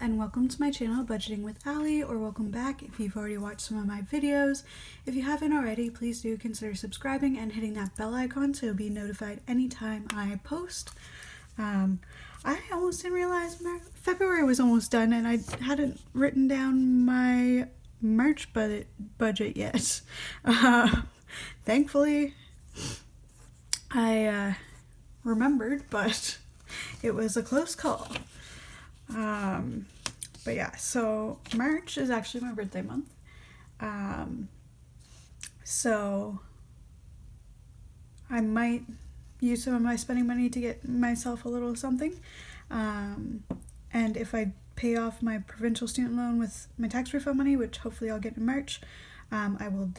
and welcome to my channel Budgeting with Ali, or welcome back if you've already watched some of my videos. If you haven't already, please do consider subscribing and hitting that bell icon so you'll be notified anytime I post. I almost didn't realize February was almost done and I hadn't written down my March budget yet. Thankfully I remembered, but it was a close call. But yeah, so March is actually my birthday month. So I might use some of my spending money to get myself a little something. And if I pay off my provincial student loan with my tax refund money, which hopefully I'll get in March, I will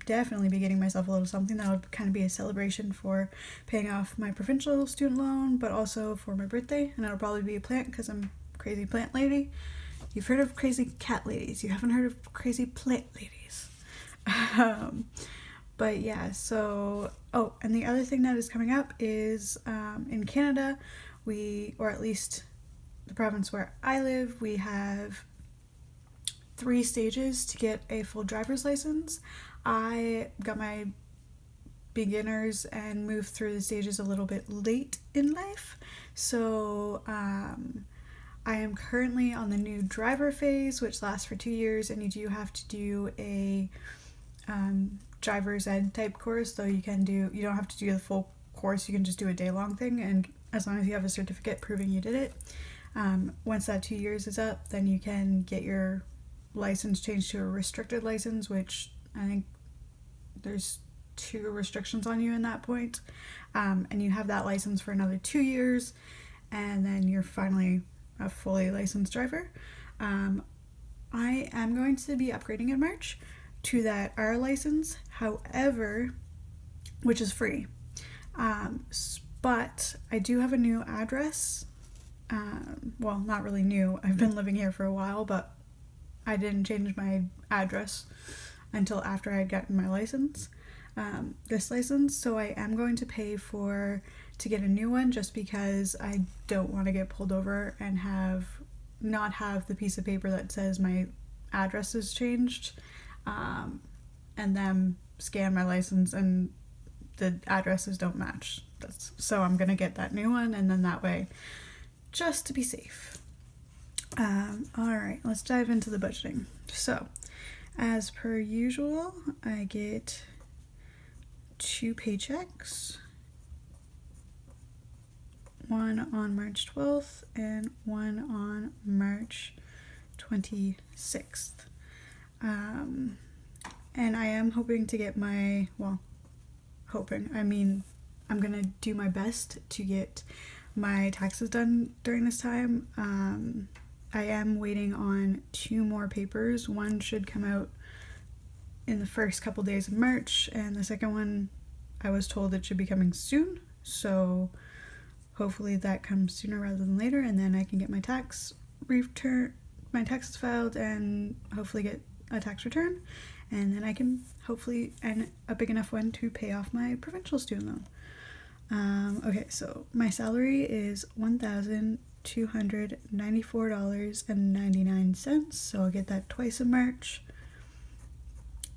definitely be getting myself a little something. That would kind of be a celebration for paying off my provincial student loan, but also for my birthday. And it'll probably be a plant because I'm a crazy plant lady. You've heard of crazy cat ladies. You haven't heard of crazy plant ladies. But yeah, so, oh, and the other thing that is coming up is in Canada, or at least the province where I live, we have 3 stages to get a full driver's license. I got my beginners and moved through the stages a little bit late in life, so I am currently on the new driver phase, which lasts for 2 years, and you do have to do a driver's ed type course, though you don't have to do the full course, you can just do a day-long thing, and as long as you have a certificate proving you did it. Once that 2 years is up, then you can get your license changed to a restricted license, which I think there's 2 restrictions on you in that point, and you have that license for another 2 years, and then you're finally a fully licensed driver. I am going to be upgrading in March to that R license, however, which is free, but I do have a new address. Well, not really new, I've been living here for a while, but I didn't change my address until after I had gotten my license, this license, so I am going to pay to get a new one, just because I don't want to get pulled over and not have the piece of paper that says my address is changed, and then scan my license and the addresses don't match. So I'm gonna get that new one, and then that way, just to be safe. Alright, let's dive into the budgeting. So, as per usual, I get 2 paychecks, one on March 12th and one on March 26th. And I am hoping to get I'm gonna do my best to get my taxes done during this time. I am waiting on 2 more papers. One should come out in the first couple days of March, and the second one, I was told it should be coming soon, so hopefully that comes sooner rather than later, and then I can get my taxes filed and hopefully get a tax return, and then I can hopefully, and a big enough one to pay off my provincial student loan. Okay, so my salary is $1,294.99, so I'll get that twice in March,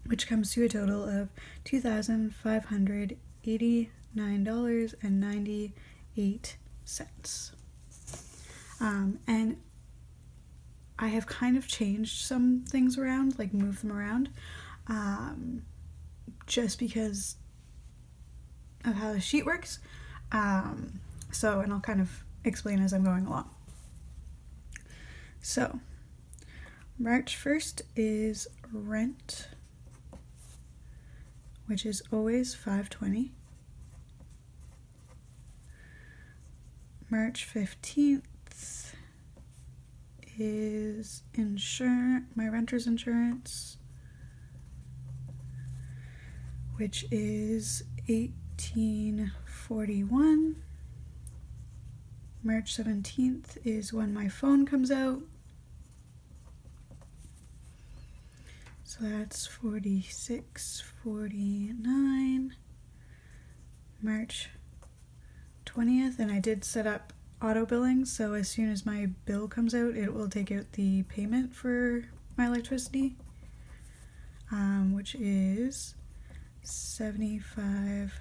which comes to a total of $2,589.98. And I have kind of changed some things around, like moved them around, just because of how the sheet works. And I'll kind of explain as I'm going along. So, March 1st is rent, which is always $520. March 15th is my renter's insurance, which is $1841. March 17th is when my phone comes out, so that's $46.49. March 20th, and I did set up auto billing, so as soon as my bill comes out, it will take out the payment for my electricity, which is $75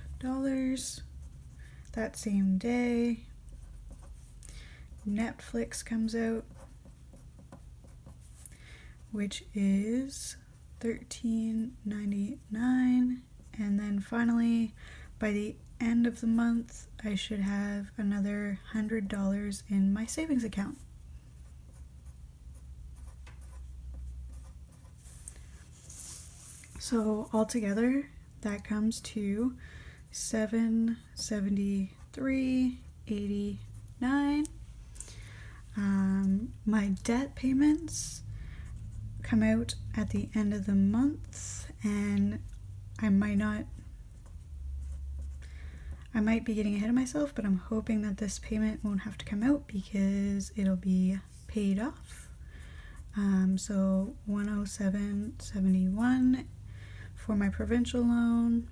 that same day. Netflix comes out, which is $13.99, and then finally by the end of the month I should have another $100 in my savings account. So altogether that comes to $773.89. My debt payments come out at the end of the month, and I might be getting ahead of myself, but I'm hoping that this payment won't have to come out because it'll be paid off. So $107.71 for my provincial loan.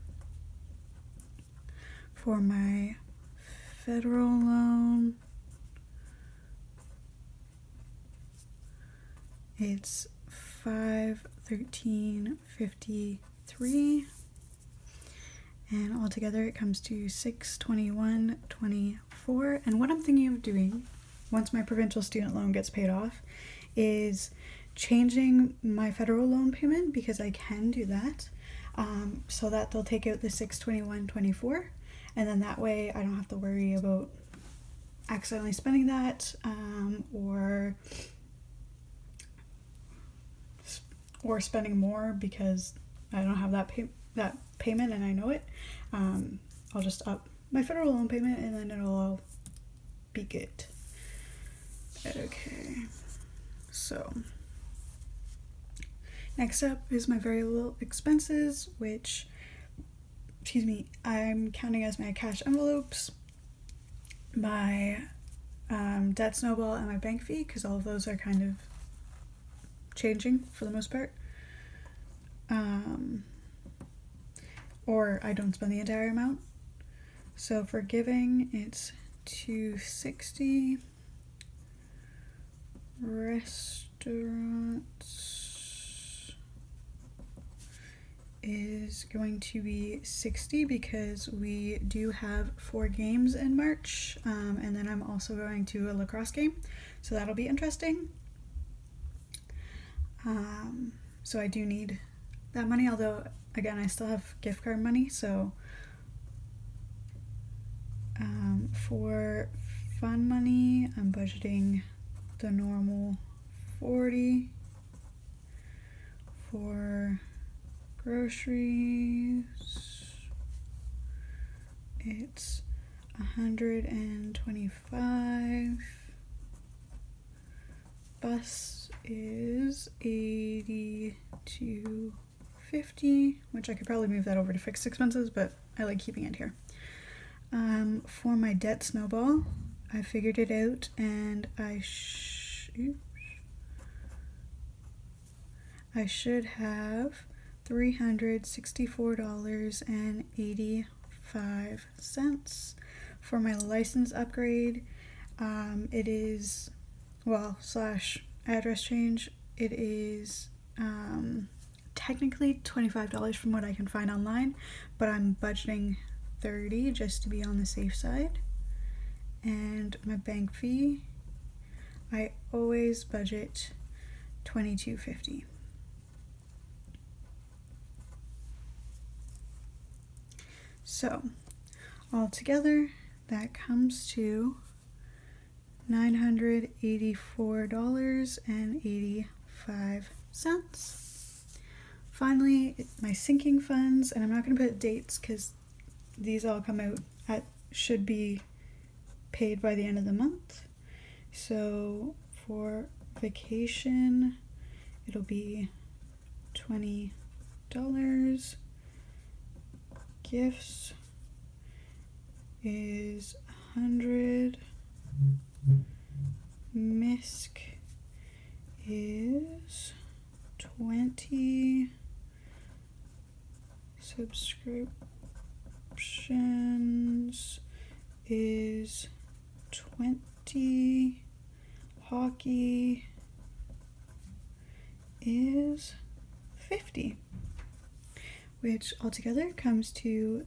For my federal loan, it's $513.53, and altogether it comes to $621.24. And what I'm thinking of doing once my provincial student loan gets paid off is changing my federal loan payment, because I can do that, so that they'll take out the $621.24, and then that way I don't have to worry about accidentally spending that, or spending more because I don't have that payment and I know it. I'll just up my federal loan payment and then it'll all be good. Okay, so next up is my variable expenses, which, I'm counting as my cash envelopes, my debt snowball, and my bank fee, because all of those are kind of changing for the most part. Or I don't spend the entire amount. So for giving, it's $260. Restaurants is going to be $60 because we do have 4 games in March, and then I'm also going to a lacrosse game, so that'll be interesting. So I do need that money, although again I still have gift card money. So for fun money, I'm budgeting the normal $40. For groceries, it's $125. Bus is $82.50, which I could probably move that over to fixed expenses, but I like keeping it here. For my debt snowball, I figured it out, and I should have $364.85. For my license upgrade, it is, slash address change, it is technically $25 from what I can find online, but I'm budgeting $30 just to be on the safe side. And my bank fee, I always budget $22.50. So altogether that comes to $984.85. Finally, my sinking funds, and I'm not going to put dates because these all come out should be paid by the end of the month. So for vacation, it'll be $20. Gifts is $100. MISC is $20. Subscriptions is $20. 50. Hockey is 50, which altogether comes to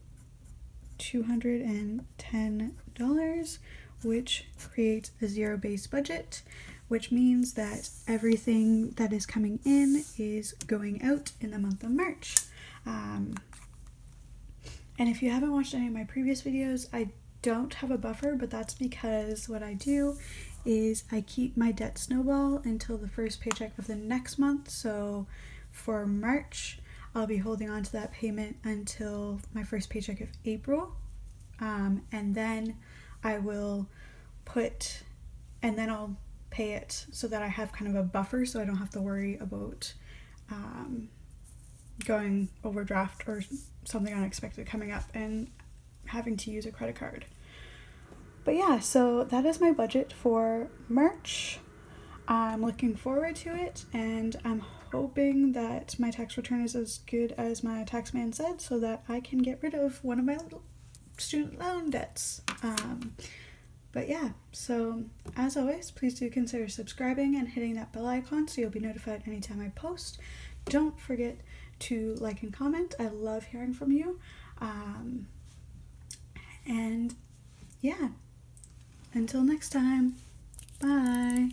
$210, which creates a zero-based budget, which means that everything that is coming in is going out in the month of March. And if you haven't watched any of my previous videos, I don't have a buffer, but that's because what I do is I keep my debt snowball until the first paycheck of the next month. So for March, I'll be holding on to that payment until my first paycheck of April. And then I will I'll pay it so that I have kind of a buffer so I don't have to worry about going overdraft or something unexpected coming up and having to use a credit card. But yeah, so that is my budget for March. I'm looking forward to it, and I'm hoping that my tax return is as good as my tax man said so that I can get rid of one of my little student loan debts. But yeah, so as always, please do consider subscribing and hitting that bell icon so you'll be notified anytime I post. Don't forget to like and comment. I love hearing from you. And yeah, until next time, bye.